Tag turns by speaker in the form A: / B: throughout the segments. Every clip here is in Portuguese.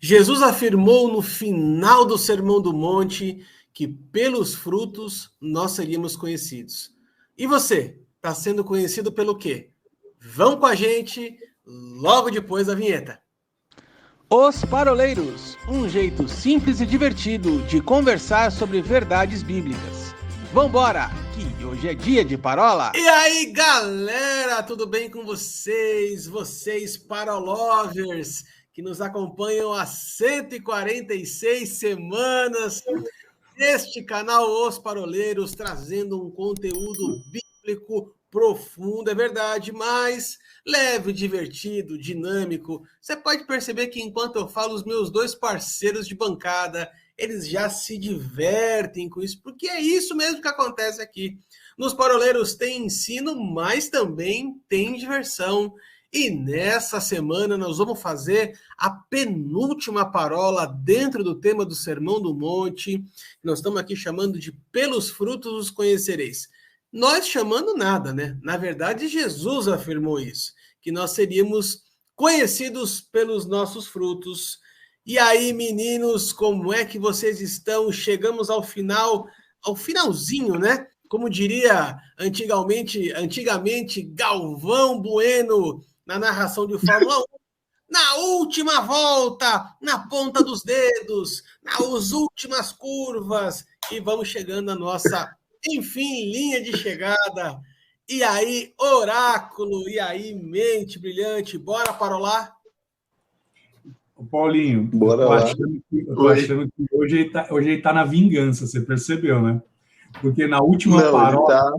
A: Jesus afirmou no final do Sermão do Monte que pelos frutos nós seríamos conhecidos. E você, está sendo conhecido pelo quê? Vão com a gente logo depois da vinheta.
B: Os Paroleiros, um jeito simples e divertido de conversar sobre verdades bíblicas. Vambora, que hoje é dia de parola!
A: E aí, galera, tudo bem com vocês? Vocês Parolovers, que nos acompanham há 146 semanas neste canal Os Paroleiros, trazendo um conteúdo bíblico profundo, é verdade, mas leve, divertido, dinâmico. Você pode perceber que enquanto eu falo, os meus dois parceiros de bancada, eles já se divertem com isso, porque é isso mesmo que acontece aqui. Nos Paroleiros tem ensino, mas também tem diversão. E nessa semana nós vamos fazer a penúltima parola dentro do tema do Sermão do Monte. Nós estamos aqui chamando de pelos frutos os conhecereis. Nós chamando nada, né? Na verdade, Jesus afirmou isso, que nós seríamos conhecidos pelos nossos frutos. E aí, meninos, como é que vocês estão? Chegamos ao final, ao finalzinho, né? Como diria antigamente Galvão Bueno, na narração de Fórmula 1, na última volta, na ponta dos dedos, nas últimas curvas, e vamos chegando à nossa, enfim, linha de chegada. E aí, oráculo, e aí, mente brilhante, bora parolar?
C: Paulinho,
D: bora lá.
C: Eu tô achando que hoje ele tá na vingança, você percebeu, né? Porque na última parola,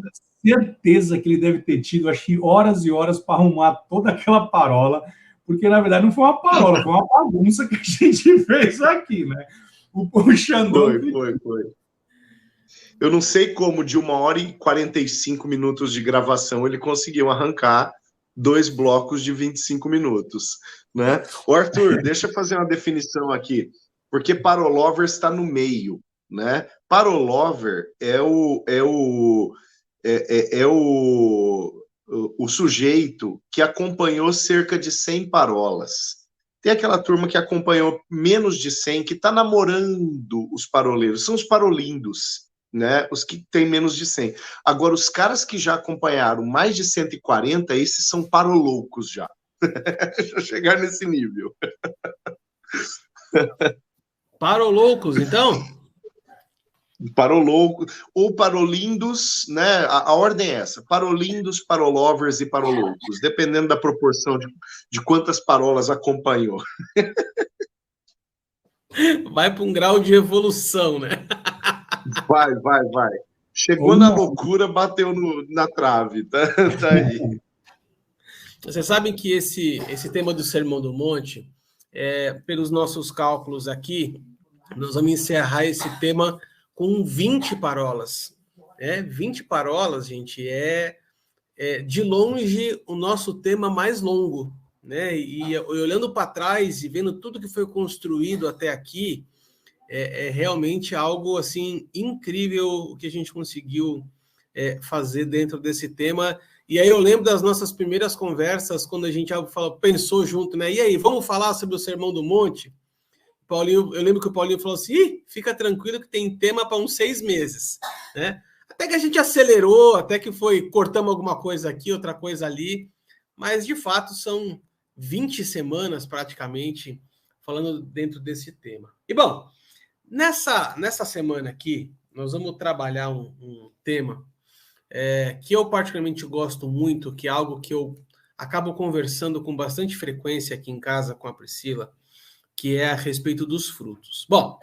C: certeza que ele deve ter tido, acho que horas e horas para arrumar toda aquela parola, porque na verdade não foi uma parola, foi uma bagunça que a gente fez aqui, né? O Xandão...
D: Foi. Eu não sei como de 1h45 de gravação ele conseguiu arrancar 2 blocos de 25 minutos, né? Ô, Arthur, deixa eu fazer uma definição aqui, porque Parolover está no meio, né? Parolover é o sujeito que acompanhou cerca de 100 parolas. Tem aquela turma que acompanhou menos de 100, que está namorando os paroleiros, são os parolindos, né? Os que têm menos de 100. Agora, os caras que já acompanharam mais de 140, esses são paroloucos já. Deixa eu chegar nesse nível.
A: Paroloucos, então?
D: Paroloucos, ou parolindos, né? A ordem é essa: parolindos, parolovers e paroloucos, dependendo da proporção de quantas parolas acompanhou.
A: Vai para um grau de evolução, né?
D: Vai. Chegou na loucura, bateu na trave, tá aí.
A: Vocês sabem que esse tema do Sermão do Monte, pelos nossos cálculos aqui, nós vamos encerrar esse tema com 20 parolas. 20 parolas, gente, é de longe o nosso tema mais longo, né? E olhando para trás e vendo tudo que foi construído até aqui, é realmente algo assim incrível o que a gente conseguiu fazer dentro desse tema. E aí eu lembro das nossas primeiras conversas, quando a gente pensou junto, né? E aí, vamos falar sobre o Sermão do Monte? Paulinho, eu lembro que o Paulinho falou assim: fica tranquilo que tem tema para uns 6 meses, né? Até que a gente acelerou, até que cortamos alguma coisa aqui, outra coisa ali, mas de fato são 20 semanas praticamente falando dentro desse tema. E bom, nessa semana aqui, nós vamos trabalhar um tema que eu particularmente gosto muito, que é algo que eu acabo conversando com bastante frequência aqui em casa com a Priscila, que é a respeito dos frutos. Bom,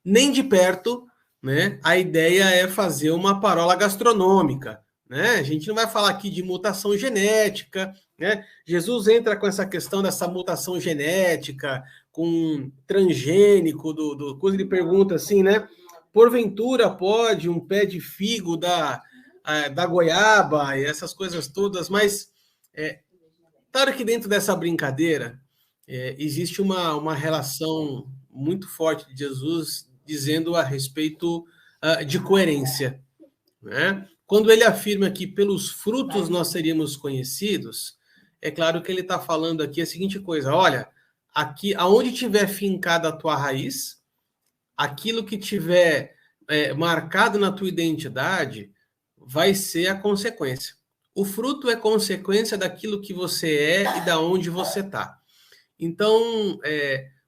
A: nem de perto, né, a ideia é fazer uma parola gastronômica, né? A gente não vai falar aqui de mutação genética, né? Jesus entra com essa questão dessa mutação genética, com transgênico, quando ele pergunta assim, né? Porventura pode um pé de figo da goiaba e essas coisas todas, mas claro que dentro dessa brincadeira existe uma relação muito forte de Jesus dizendo a respeito de coerência, né? Quando ele afirma que pelos frutos nós seríamos conhecidos, é claro que ele está falando aqui a seguinte coisa: olha, aqui, aonde tiver fincada a tua raiz, aquilo que tiver marcado na tua identidade vai ser a consequência. O fruto é consequência daquilo que você é e da onde você está. Então,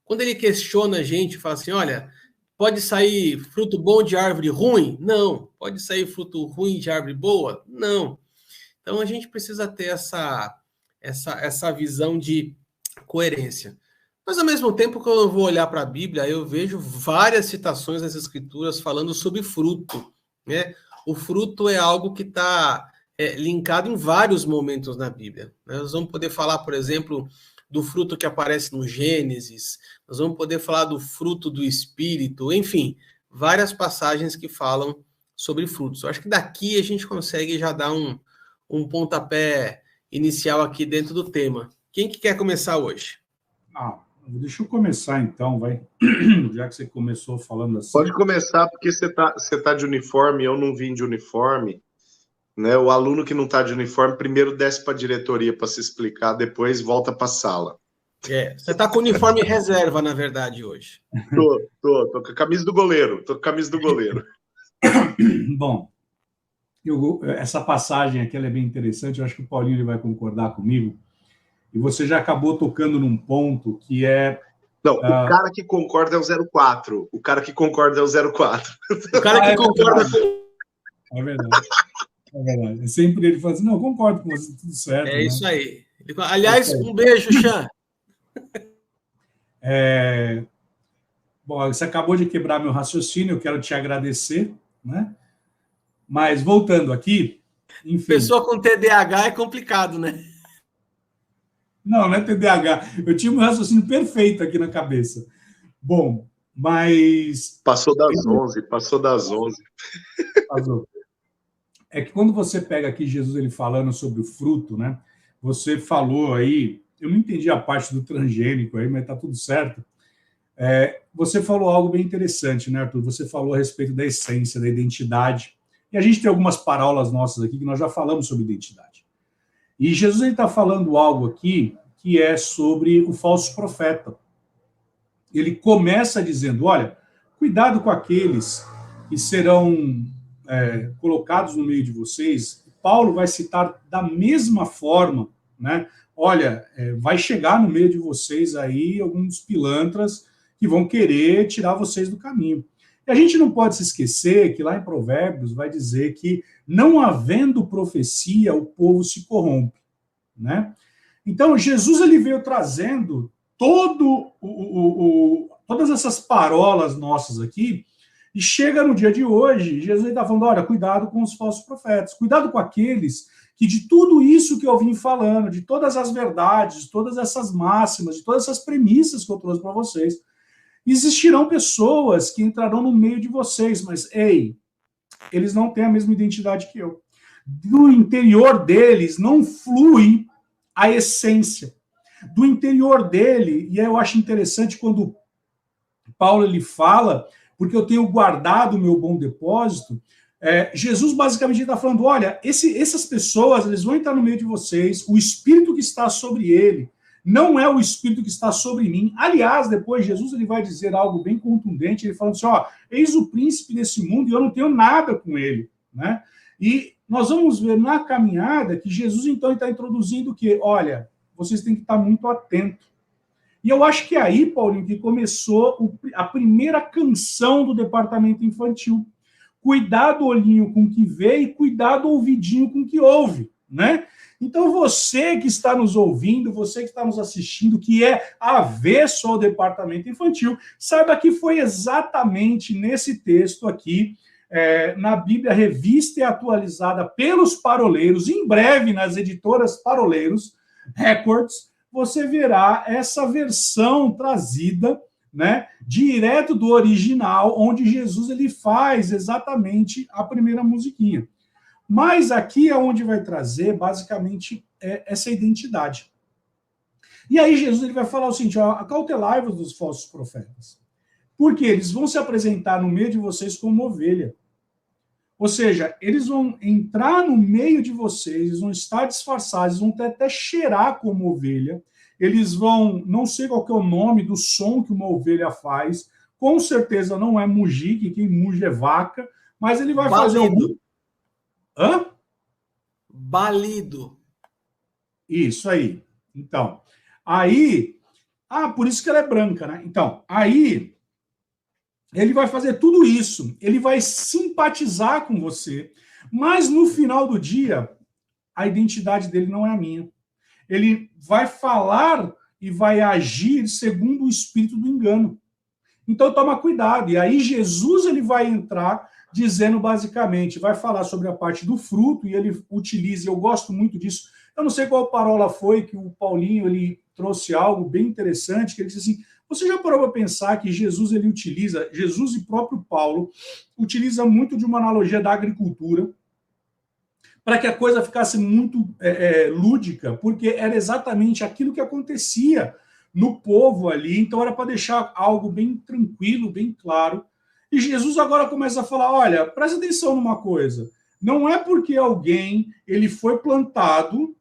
A: quando ele questiona a gente, fala assim, olha, pode sair fruto bom de árvore ruim? Não. Pode sair fruto ruim de árvore boa? Não. Então, a gente precisa ter essa visão de coerência. Mas, ao mesmo tempo, quando eu vou olhar para a Bíblia, eu vejo várias citações das Escrituras falando sobre fruto, né? O fruto é algo que está linkado em vários momentos na Bíblia. Nós vamos poder falar, por exemplo, do fruto que aparece no Gênesis, nós vamos poder falar do fruto do Espírito, enfim, várias passagens que falam sobre frutos. Eu acho que daqui a gente consegue já dar um pontapé inicial aqui dentro do tema. Quem que quer começar hoje?
C: Deixa eu começar então, vai. Já que você começou falando assim.
D: Pode começar, porque você tá de uniforme, eu não vim de uniforme. Né? O aluno que não está de uniforme, primeiro desce para a diretoria para se explicar, depois volta para a sala.
A: Você está com uniforme reserva, na verdade, hoje.
D: Tô com a camisa do goleiro.
C: Bom, essa passagem aqui ela é bem interessante, eu acho que o Paulinho ele vai concordar comigo. E você já acabou tocando num ponto que é...
D: Não, o cara que concorda é o 04. O cara que concorda é o 04.
A: O cara que concorda com...
C: É verdade. É verdade. Sempre ele fala assim, não, eu concordo com você, tudo certo.
A: É, né? Isso aí. Aliás, um beijo, Xan.
C: Bom, você acabou de quebrar meu raciocínio, eu quero te agradecer, né? Mas, voltando aqui, enfim...
A: Pessoa com TDAH é complicado, né?
C: Não é TDAH. Eu tinha um raciocínio perfeito aqui na cabeça. Bom, mas...
D: Passou das 11.
C: Passou. É que quando você pega aqui Jesus ele falando sobre o fruto, né? Você falou aí, eu não entendi a parte do transgênico aí, mas tá tudo certo. Você falou algo bem interessante, né, Arthur? Você falou a respeito da essência, da identidade. E a gente tem algumas parábolas nossas aqui que nós já falamos sobre identidade. E Jesus está falando algo aqui que é sobre o falso profeta. Ele começa dizendo, olha, cuidado com aqueles que serão colocados no meio de vocês. Paulo vai citar da mesma forma, né? Olha, vai chegar no meio de vocês aí alguns pilantras que vão querer tirar vocês do caminho. E a gente não pode se esquecer que lá em Provérbios vai dizer que não havendo profecia, o povo se corrompe, né? Então, Jesus ele veio trazendo todas essas parolas nossas aqui, e chega no dia de hoje, Jesus está falando, olha, cuidado com os falsos profetas, cuidado com aqueles que de tudo isso que eu vim falando, de todas as verdades, de todas essas máximas, de todas essas premissas que eu trouxe para vocês, existirão pessoas que entrarão no meio de vocês, mas, eles não têm a mesma identidade que eu. Do interior deles não flui a essência. Do interior dele, e eu acho interessante quando Paulo ele fala, porque eu tenho guardado o meu bom depósito, Jesus basicamente está falando, olha, essas pessoas, eles vão entrar no meio de vocês, o espírito que está sobre ele não é o espírito que está sobre mim. Aliás, depois Jesus ele vai dizer algo bem contundente, ele falando assim, eis o príncipe desse mundo e eu não tenho nada com ele, né? E nós vamos ver na caminhada que Jesus então está introduzindo que, olha, vocês têm que estar muito atentos. E eu acho que é aí, Paulinho, que começou a primeira canção do departamento infantil. Cuidado olhinho com o que vê e cuidado ouvidinho com o que ouve, né? Então você que está nos ouvindo, você que está nos assistindo, que é avesso ao departamento infantil, saiba que foi exatamente nesse texto aqui, na Bíblia Revista e Atualizada pelos Paroleiros, em breve nas editoras Paroleiros Records, você verá essa versão trazida, né, direto do original, onde Jesus ele faz exatamente a primeira musiquinha. Mas aqui é onde vai trazer, basicamente, essa identidade. E aí Jesus ele vai falar o seguinte, acautelai-vos dos falsos profetas. Porque eles vão se apresentar no meio de vocês como ovelha. Ou seja, eles vão entrar no meio de vocês, eles vão estar disfarçados, eles vão até cheirar como ovelha, eles vão, não sei qual que é o nome do som que uma ovelha faz, com certeza não é mugir, que quem muge é vaca, mas ele vai fazer algum... Hã?
A: Balido.
C: Isso aí. Então, aí... por isso que ela é branca, né? Então, aí... ele vai fazer tudo isso, ele vai simpatizar com você, mas no final do dia, a identidade dele não é a minha. Ele vai falar e vai agir segundo o espírito do engano. Então toma cuidado. E aí Jesus ele vai entrar dizendo basicamente, vai falar sobre a parte do fruto, e ele utiliza, eu gosto muito disso, eu não sei qual parola foi que o Paulinho ele trouxe algo bem interessante, que ele diz assim, você já parou para pensar que Jesus ele utiliza, Jesus e próprio Paulo, utiliza muito de uma analogia da agricultura, para que a coisa ficasse muito lúdica, porque era exatamente aquilo que acontecia no povo ali, então era para deixar algo bem tranquilo, bem claro. E Jesus agora começa a falar, olha, presta atenção numa coisa, não é porque alguém ele foi plantado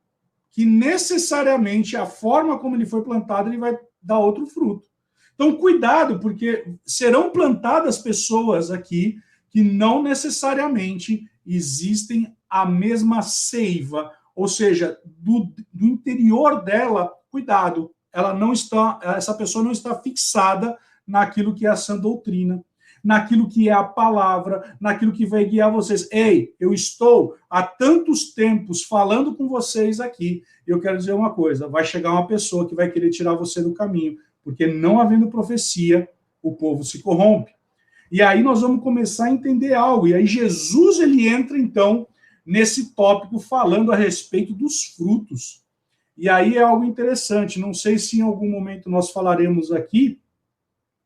C: que necessariamente a forma como ele foi plantado ele vai dar outro fruto. Então, cuidado, porque serão plantadas pessoas aqui que não necessariamente existem a mesma seiva, ou seja, do interior dela, cuidado, ela não está, essa pessoa não está fixada naquilo que é a sã doutrina, naquilo que é a palavra, naquilo que vai guiar vocês. Ei, eu estou há tantos tempos falando com vocês aqui, eu quero dizer uma coisa, vai chegar uma pessoa que vai querer tirar você do caminho, porque não havendo profecia, o povo se corrompe. E aí nós vamos começar a entender algo, e aí Jesus ele entra então nesse tópico falando a respeito dos frutos. E aí é algo interessante, não sei se em algum momento nós falaremos aqui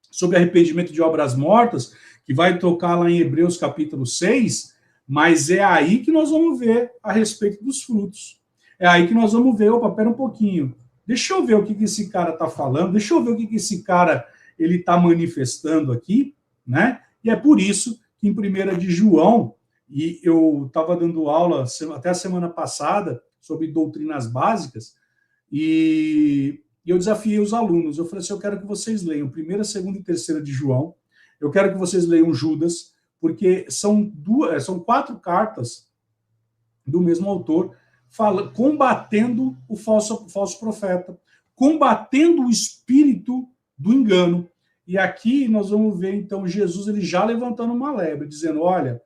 C: sobre arrependimento de obras mortas, que vai tocar lá em Hebreus capítulo 6, mas é aí que nós vamos ver a respeito dos frutos. É aí que nós vamos ver, opa, pera um pouquinho, deixa eu ver o que esse cara está falando, deixa eu ver o que esse cara ele está manifestando aqui, né? E é por isso que em 1 de João, e eu estava dando aula até a semana passada sobre doutrinas básicas, e eu desafiei os alunos, eu falei assim, eu quero que vocês leiam 1ª, 2ª e 3ª de João, eu quero que vocês leiam Judas, porque são 4 cartas do mesmo autor, combatendo o falso profeta, combatendo o espírito do engano. E aqui nós vamos ver, então, Jesus ele já levantando uma lebre, dizendo, olha,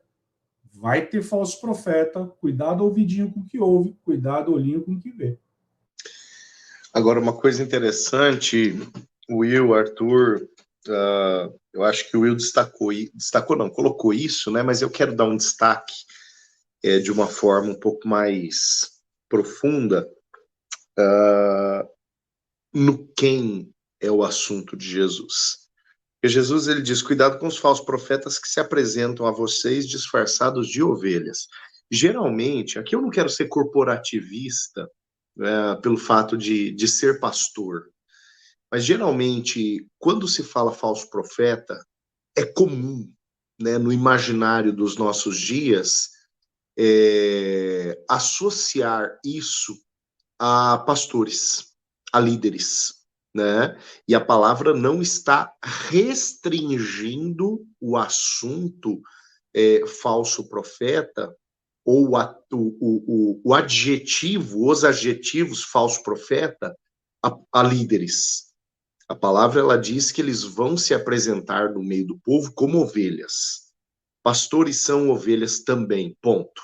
C: vai ter falso profeta, cuidado ouvidinho com o que ouve, cuidado olhinho com o que vê.
D: Agora, uma coisa interessante, Will, Arthur, eu acho que o Will colocou isso, né? Mas eu quero dar um destaque de uma forma um pouco mais profunda no quem é o assunto de Jesus. Porque Jesus ele diz, cuidado com os falsos profetas que se apresentam a vocês disfarçados de ovelhas. Geralmente, aqui eu não quero ser corporativista, pelo fato de ser pastor. Mas, geralmente, quando se fala falso profeta, é comum, né, no imaginário dos nossos dias, associar isso a pastores, a líderes, né? E a palavra não está restringindo o assunto falso profeta, ou o adjetivo, os adjetivos falso profeta a líderes. A palavra ela diz que eles vão se apresentar no meio do povo como ovelhas. Pastores são ovelhas também, ponto.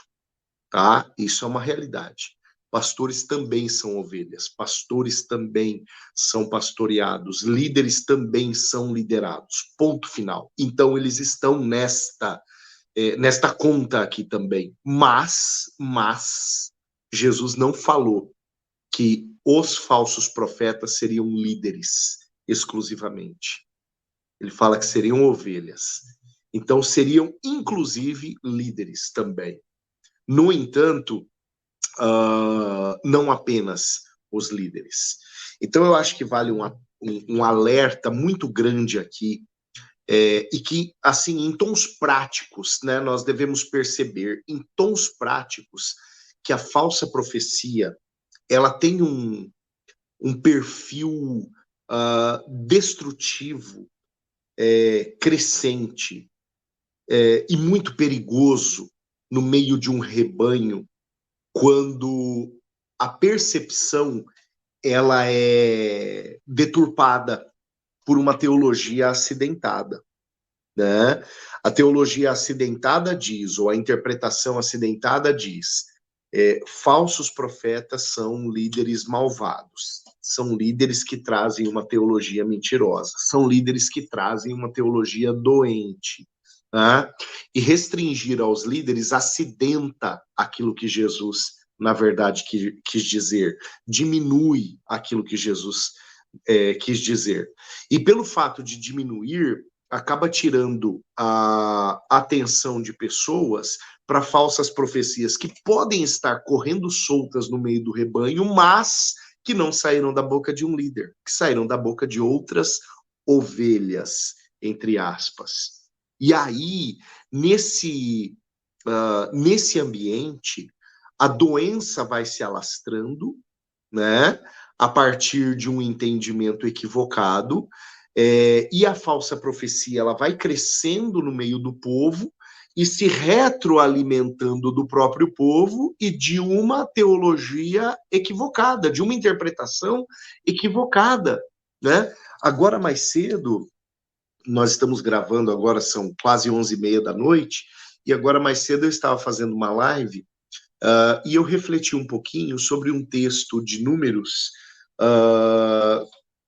D: Tá? Isso é uma realidade. Pastores também são ovelhas, pastores também são pastoreados, líderes também são liderados, ponto final. Então eles estão nesta conta aqui também. Mas Jesus não falou que os falsos profetas seriam líderes exclusivamente. Ele fala que seriam ovelhas. Então seriam, inclusive, líderes também. No entanto, não apenas os líderes. Então eu acho que vale um alerta muito grande aqui, e que, assim, em tons práticos, né, nós devemos perceber, em tons práticos, que a falsa profecia, ela tem um perfil destrutivo, crescente e muito perigoso no meio de um rebanho, quando a percepção ela é deturpada por uma teologia acidentada, né? A teologia acidentada diz, ou a interpretação acidentada diz, falsos profetas são líderes malvados, são líderes que trazem uma teologia mentirosa, são líderes que trazem uma teologia doente, né? E restringir aos líderes acidenta aquilo que Jesus, na verdade, quis dizer, diminui aquilo que Jesus quis dizer. E pelo fato de diminuir, acaba tirando a atenção de pessoas para falsas profecias que podem estar correndo soltas no meio do rebanho, mas que não saíram da boca de um líder, que saíram da boca de outras ovelhas, entre aspas. E aí, nesse ambiente, a doença vai se alastrando, né, a partir de um entendimento equivocado, e a falsa profecia ela vai crescendo no meio do povo e se retroalimentando do próprio povo e de uma teologia equivocada, de uma interpretação equivocada, né? Agora, mais cedo, nós estamos gravando, agora são quase 11h30 da noite, e agora mais cedo eu estava fazendo uma live, e eu refleti um pouquinho sobre um texto de Números,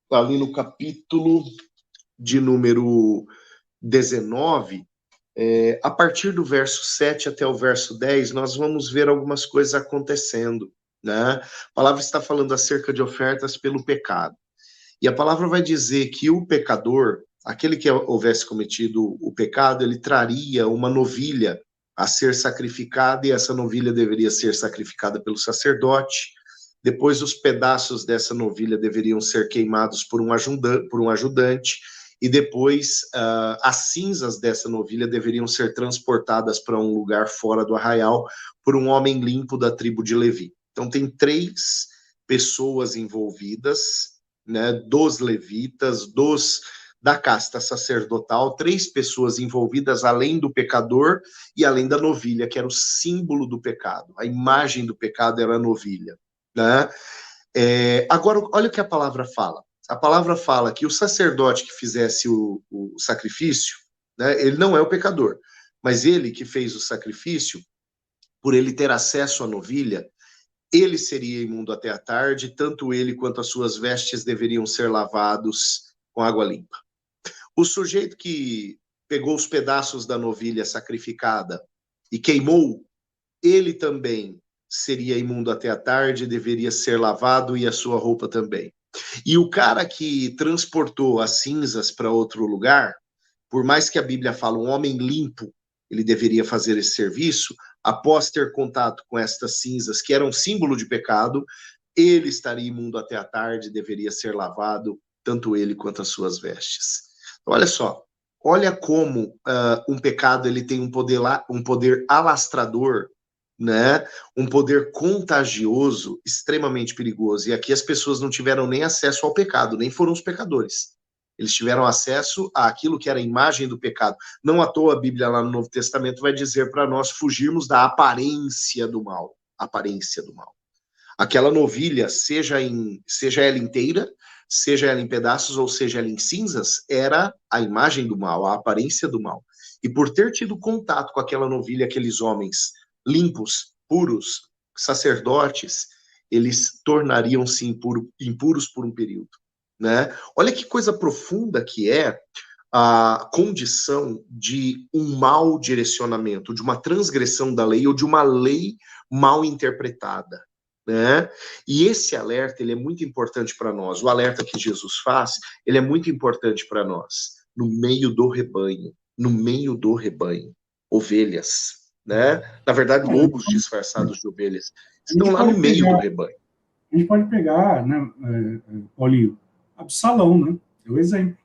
D: ali no capítulo de número 19, a partir do verso 7 até o verso 10, nós vamos ver algumas coisas acontecendo, né? A palavra está falando acerca de ofertas pelo pecado. E a palavra vai dizer que o pecador, aquele que houvesse cometido o pecado, ele traria uma novilha a ser sacrificada, e essa novilha deveria ser sacrificada pelo sacerdote. Depois, os pedaços dessa novilha deveriam ser queimados por um ajudante, e depois as cinzas dessa novilha deveriam ser transportadas para um lugar fora do arraial por um homem limpo da tribo de Levi. Então, tem 3 pessoas envolvidas, né, dos levitas, da casta sacerdotal, 3 pessoas envolvidas além do pecador e além da novilha, que era o símbolo do pecado. A imagem do pecado era a novilha, né? Agora, olha o que a palavra fala. A palavra fala que o sacerdote que fizesse o sacrifício, né, ele não é o pecador, mas ele que fez o sacrifício, por ele ter acesso à novilha, ele seria imundo até a tarde, tanto ele quanto as suas vestes deveriam ser lavados com água limpa. O sujeito que pegou os pedaços da novilha sacrificada e queimou, ele também seria imundo até a tarde, deveria ser lavado, e a sua roupa também. E o cara que transportou as cinzas para outro lugar, por mais que a Bíblia fala um homem limpo, ele deveria fazer esse serviço, após ter contato com estas cinzas, que eram símbolo de pecado, ele estaria imundo até a tarde, deveria ser lavado, tanto ele quanto as suas vestes. Olha só, olha como um pecado ele tem um poder alastrador, né? Um poder contagioso, extremamente perigoso. E aqui as pessoas não tiveram nem acesso ao pecado, nem foram os pecadores. Eles tiveram acesso àquilo que era a imagem do pecado. Não à toa a Bíblia lá no Novo Testamento vai dizer para nós fugirmos da aparência do mal. Aparência do mal. Aquela novilha, seja ela inteira, seja ela em pedaços ou seja ela em cinzas, era a imagem do mal, a aparência do mal. E por ter tido contato com aquela novilha, aqueles homens limpos, puros, sacerdotes, eles tornariam-se impuros por um período, né? Olha que coisa profunda que é a condição de um mau direcionamento, de uma transgressão da lei ou de uma lei mal interpretada, né? E esse alerta, ele é muito importante para nós. O alerta que Jesus faz, ele é muito importante para nós. No meio do rebanho, ovelhas, né? Na verdade, lobos disfarçados de ovelhas estão lá no meio do rebanho.
C: A gente pode pegar, né, Paulinho, Absalão, né? É o exemplo.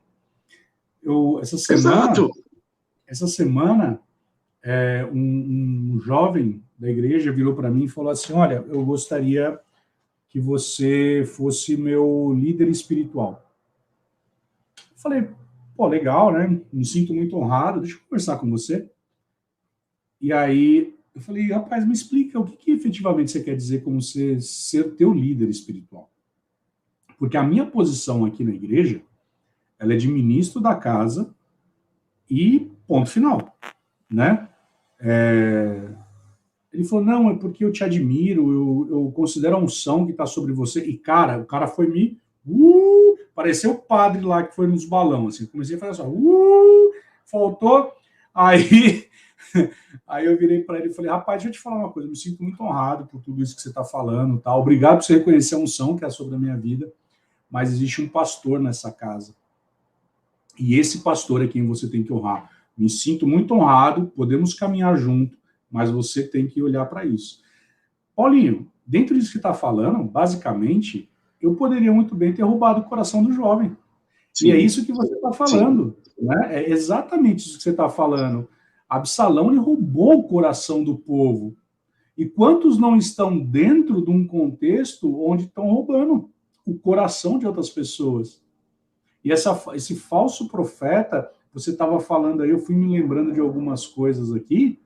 C: Essa semana, um jovem da igreja virou para mim e falou assim: olha, eu gostaria que você fosse meu líder espiritual. Eu falei, pô, legal, né? Me sinto muito honrado, deixa eu conversar com você. E aí eu falei, rapaz, me explica o que efetivamente você quer dizer como ser teu líder espiritual. Porque a minha posição aqui na igreja, ela é de ministro da casa e ponto final, né? Ele falou, não, é porque eu te admiro, eu considero a unção que está sobre você. E, cara, o cara foi me... pareceu o padre lá que foi nos balões, assim. Comecei a fazer só, faltou. Aí eu virei para ele e falei, rapaz, deixa eu te falar uma coisa, eu me sinto muito honrado por tudo isso que você está falando, tá? Obrigado por você reconhecer a unção que é sobre a minha vida, mas existe um pastor nessa casa. E esse pastor é quem você tem que honrar. Me sinto muito honrado, podemos caminhar junto, mas você tem que olhar para isso. Paulinho, dentro disso que está falando, basicamente, eu poderia muito bem ter roubado o coração do jovem. Sim. E é isso que você está falando. Né? É exatamente isso que você está falando. Absalão, ele roubou o coração do povo. E quantos não estão dentro de um contexto onde estão roubando o coração de outras pessoas? E esse falso profeta, você estava falando aí, eu fui me lembrando de algumas coisas aqui,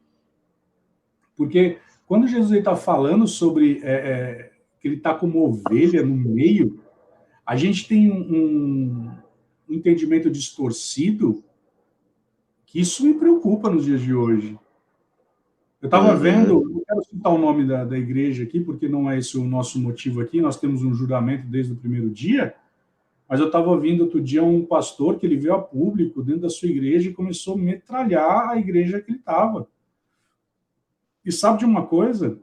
C: porque quando Jesus está falando sobre que ele está como ovelha no meio, a gente tem um entendimento distorcido que isso me preocupa nos dias de hoje. Eu estava vendo, não quero citar o nome da igreja aqui, porque não é esse o nosso motivo aqui, nós temos um juramento desde o primeiro dia, mas eu estava ouvindo outro dia um pastor que ele veio a público dentro da sua igreja e começou a metralhar a igreja que ele estava. E sabe de uma coisa?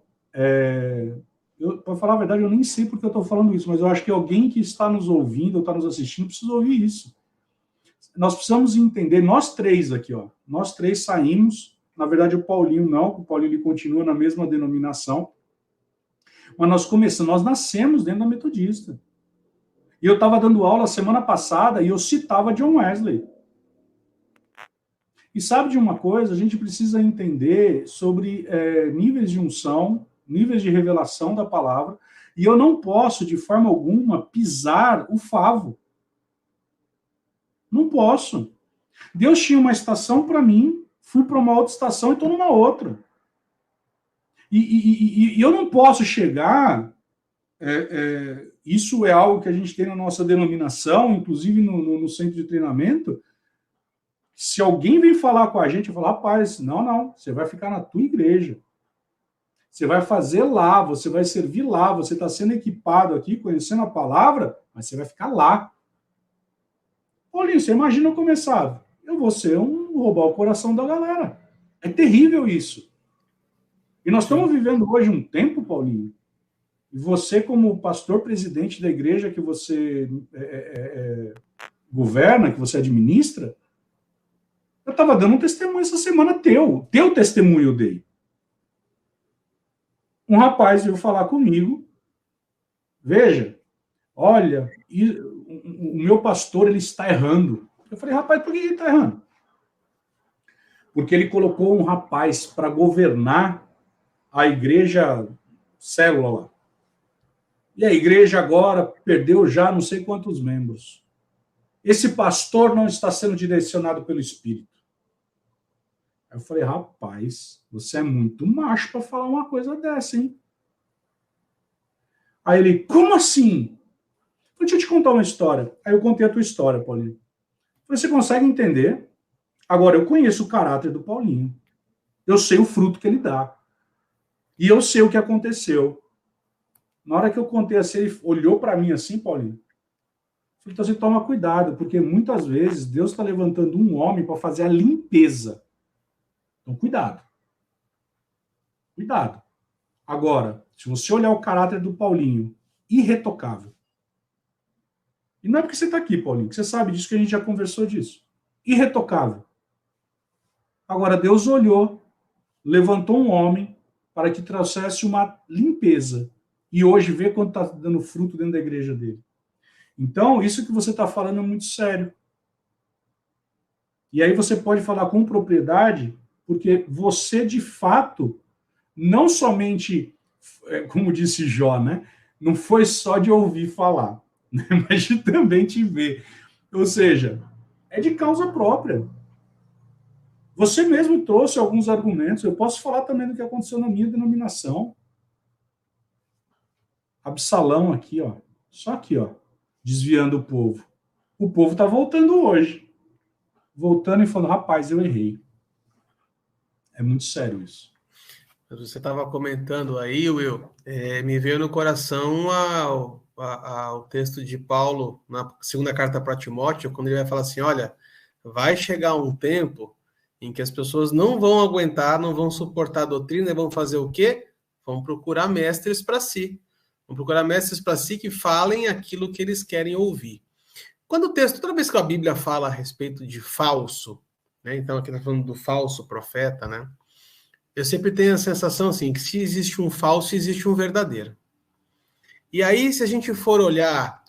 C: Para falar a verdade, eu nem sei porque eu estou falando isso, mas eu acho que alguém que está nos ouvindo ou está nos assistindo precisa ouvir isso. Nós precisamos entender, nós três aqui, ó, nós três saímos, na verdade o Paulinho não, o Paulinho ele continua na mesma denominação, mas nós nascemos dentro da Metodista. E eu estava dando aula semana passada e eu citava John Wesley. E sabe de uma coisa? A gente precisa entender sobre níveis de unção, níveis de revelação da palavra, e eu não posso, de forma alguma, pisar o favo. Não posso. Deus tinha uma estação para mim, fui para uma outra estação e estou numa outra. E eu não posso chegar... isso é algo que a gente tem na nossa denominação, inclusive no centro de treinamento. Se alguém vem falar com a gente, eu falo, rapaz, não, você vai ficar na tua igreja. Você vai fazer lá, você vai servir lá, você está sendo equipado aqui, conhecendo a palavra, mas você vai ficar lá. Paulinho, você imagina eu começar? Eu vou ser roubar o coração da galera. É terrível isso. E nós estamos vivendo hoje um tempo, Paulinho, e você como pastor presidente da igreja que você governa, que você administra, eu estava dando um testemunho essa semana teu testemunho eu dei. Um rapaz veio falar comigo, veja, olha, o meu pastor ele está errando. Eu falei, rapaz, por que ele está errando? Porque ele colocou um rapaz para governar a igreja célula lá. E a igreja agora perdeu já não sei quantos membros. Esse pastor não está sendo direcionado pelo Espírito. Aí eu falei, rapaz, você é muito macho para falar uma coisa dessa, hein? Aí ele, como assim? Deixa eu te contar uma história. Aí eu contei a tua história, Paulinho. Você consegue entender? Agora, eu conheço o caráter do Paulinho. Eu sei o fruto que ele dá. E eu sei o que aconteceu. Na hora que eu contei assim, ele olhou para mim assim, Paulinho. Falei, então você toma cuidado, porque muitas vezes Deus está levantando um homem para fazer a limpeza. Então, cuidado. Cuidado. Agora, se você olhar o caráter do Paulinho, irretocável. E não é porque você está aqui, Paulinho, que você sabe disso, que a gente já conversou disso. Irretocável. Agora, Deus olhou, levantou um homem para que trouxesse uma limpeza. E hoje vê quanto está dando fruto dentro da igreja dele. Então, isso que você está falando é muito sério. E aí você pode falar com propriedade, porque você, de fato, não somente, como disse Jó, né? Não foi só de ouvir falar, né? Mas de também te ver. Ou seja, é de causa própria. Você mesmo trouxe alguns argumentos. Eu posso falar também do que aconteceu na minha denominação. Absalão aqui, ó. Só aqui, ó. Desviando o povo. O povo está voltando hoje. Voltando e falando, rapaz, eu errei. É muito sério isso.
A: Você estava comentando aí, Will, me veio no coração o texto de Paulo na segunda carta para Timóteo, quando ele vai falar assim, olha, vai chegar um tempo em que as pessoas não vão aguentar, não vão suportar a doutrina, e vão fazer o quê? Vão procurar mestres para si. Vão procurar mestres para si que falem aquilo que eles querem ouvir. Quando o texto, toda vez que a Bíblia fala a respeito de falso, né, então aqui está falando do falso profeta, né? Eu sempre tenho a sensação assim, que se existe um falso, existe um verdadeiro. E aí, se a gente for olhar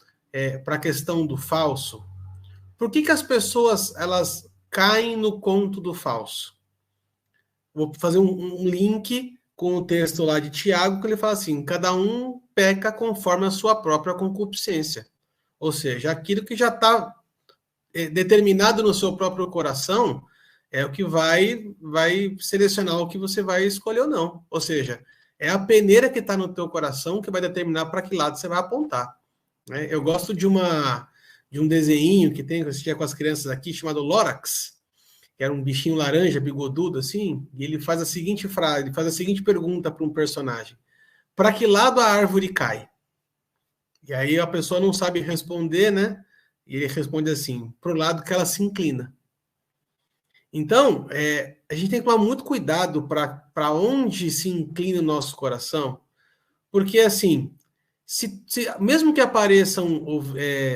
A: para a questão do falso, por que as pessoas elas caem no conto do falso? Vou fazer um link com o texto lá de Tiago, que ele fala assim, cada um peca conforme a sua própria concupiscência. Ou seja, aquilo que já está determinado no seu próprio coração é o que vai selecionar o que você vai escolher ou não. Ou seja, é a peneira que está no teu coração que vai determinar para que lado você vai apontar. Né? Eu gosto de um desenho que tem, que eu assistia com as crianças aqui, chamado Lorax, que era um bichinho laranja, bigodudo, assim, e ele faz a seguinte frase, ele faz a seguinte pergunta para um personagem. Para que lado a árvore cai? E aí a pessoa não sabe responder, né? E ele responde assim, para o lado que ela se inclina. Então, a gente tem que tomar muito cuidado para onde se inclina o nosso coração, porque, assim, mesmo que apareçam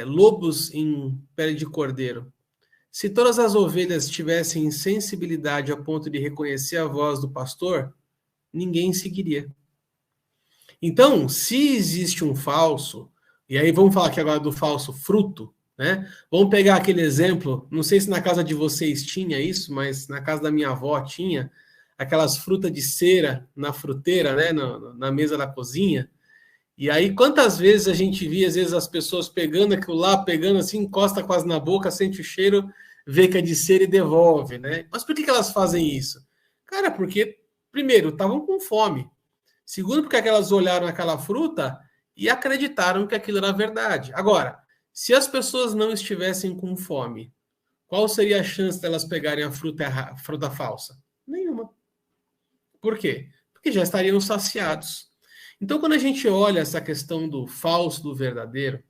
A: lobos em pele de cordeiro, se todas as ovelhas tivessem sensibilidade a ponto de reconhecer a voz do pastor, ninguém seguiria. Então, se existe um falso, e aí vamos falar aqui agora do falso fruto, né? Vamos pegar aquele exemplo, não sei se na casa de vocês tinha isso, mas na casa da minha avó tinha aquelas frutas de cera na fruteira, né? Na mesa da cozinha. E aí, quantas vezes a gente via, às vezes, as pessoas pegando aquilo lá, pegando assim, encosta quase na boca, sente o cheiro, vê que é de cera e devolve, né? Mas por que elas fazem isso? Cara, porque, primeiro, estavam com fome. Segundo, porque elas olharam aquela fruta e acreditaram que aquilo era verdade. Agora, se as pessoas não estivessem com fome, qual seria a chance delas pegarem a fruta falsa? Nenhuma. Por quê? Porque já estariam saciados. Então, quando a gente olha essa questão do falso, do verdadeiro,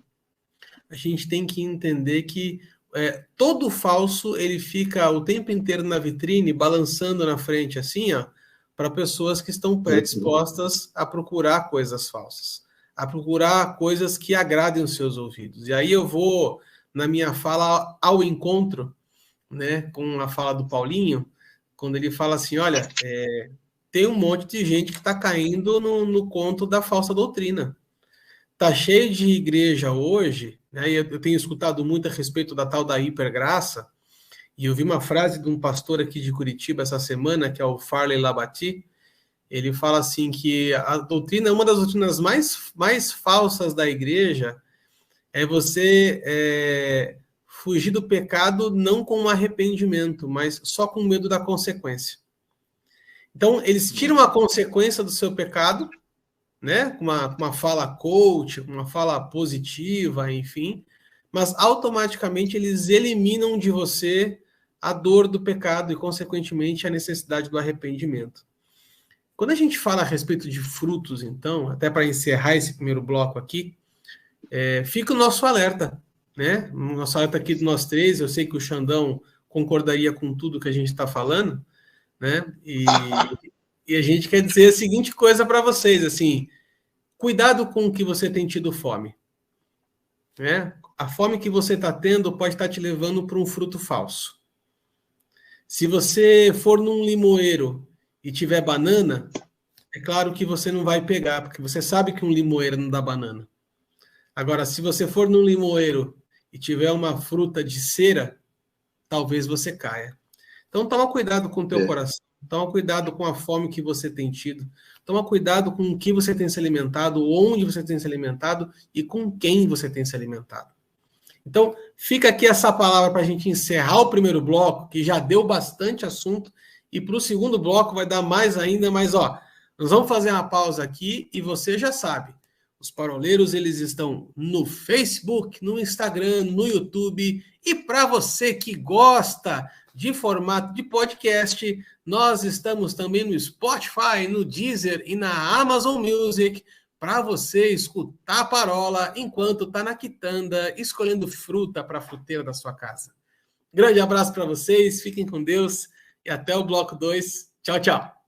A: a gente tem que entender que todo falso, ele fica o tempo inteiro na vitrine, balançando na frente assim, ó, para pessoas que estão predispostas a procurar coisas falsas, a procurar coisas que agradem os seus ouvidos. E aí eu vou, na minha fala, ao encontro, né, com a fala do Paulinho, quando ele fala assim, olha, tem um monte de gente que está caindo no conto da falsa doutrina. Está cheio de igreja hoje, né, eu tenho escutado muito a respeito da tal da hipergraça, e eu vi uma frase de um pastor aqui de Curitiba essa semana, que é o Farley Labati. Ele fala assim que a doutrina, uma das doutrinas mais falsas da igreja é você fugir do pecado não com um arrependimento, mas só com medo da consequência. Então, eles tiram a consequência do seu pecado, né, com uma fala coach, uma fala positiva, enfim, mas automaticamente eles eliminam de você a dor do pecado e, consequentemente, a necessidade do arrependimento. Quando a gente fala a respeito de frutos, então, até para encerrar esse primeiro bloco aqui, fica o nosso alerta, né? O nosso alerta aqui de nós três, eu sei que o Xandão concordaria com tudo que a gente está falando, né? E a gente quer dizer a seguinte coisa para vocês, assim, cuidado com o que você tem tido fome, né? A fome que você está tendo pode estar te levando para um fruto falso. Se você for num limoeiro e tiver banana, é claro que você não vai pegar, porque você sabe que um limoeiro não dá banana. Agora, se você for num limoeiro e tiver uma fruta de cera, talvez você caia. Então, toma cuidado com o teu coração, Toma cuidado com a fome que você tem tido. Toma cuidado com o que você tem se alimentado, onde você tem se alimentado e com quem você tem se alimentado. Então, fica aqui essa palavra para a gente encerrar o primeiro bloco, que já deu bastante assunto, e para o segundo bloco vai dar mais ainda, mas nós vamos fazer uma pausa aqui e você já sabe, os paroleiros eles estão no Facebook, no Instagram, no YouTube, e para você que gosta de formato de podcast, nós estamos também no Spotify, no Deezer e na Amazon Music, para você escutar a parola enquanto está na quitanda, escolhendo fruta para a fruteira da sua casa. Grande abraço para vocês, fiquem com Deus e até o bloco 2. Tchau, tchau.